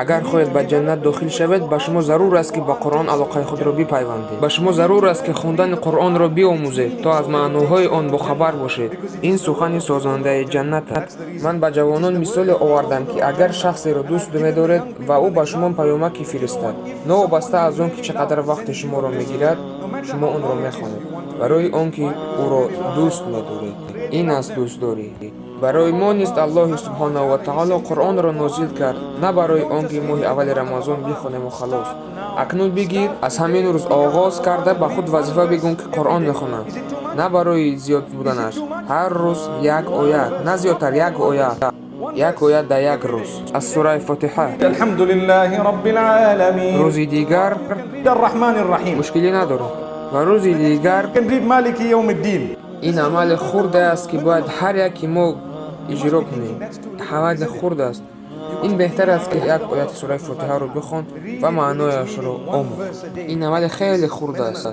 агар хоҳед ба ҷаннат дохил шавед, ба шумо зарур аст ки ба Қуръон алоқаи худро бипайвандед. Ба шумо зарур аст ки хондани Қуръонро биомӯзед, то аз маъноҳои он бохабар бошед. Ин сухани созандаи ҷаннат аст. Ман ба ҷавонон мисоле овардам ки агар шахсеро дӯст медоред ва ӯ ба шумо паёмаке фиристад, новобаста аз он ки чӣ қадар вақти шуморо мегирад, шумо онро мехонед, барои он ки ӯро дӯст медоред. ин аст дӯстдорӣ. барои мо низ Аллоҳи субҳонаҳу ва таоло Қуръонро нозил кард, на барои он ки моҳи аввали Рамазон бихонему халос. акнун бигир, аз ҳамин рӯз оғоз карда ба худ вазифа бигун ки Қуръон мехонам, на барои зиёд буданаш. ҳар рӯз як оят, на зиёдтар, як оят. як оят дар як рӯз аз сураи Фотиҳа. Алҳамдулиллаҳи роббил аламин. рӯзи дигар Ар-Раҳманир Раҳим. мушкилӣ надорад. ва рӯзи дигар Рид Малики Йовмиддин. ин амали хурд аст ки бояд ҳар яки мо иҷро кунем. ҳамади хурд аст. ин беҳтар аст ки як ояти сураи Фотиҳаро бихон ва маънояшро омӯз. ин амали хеле хурд аст.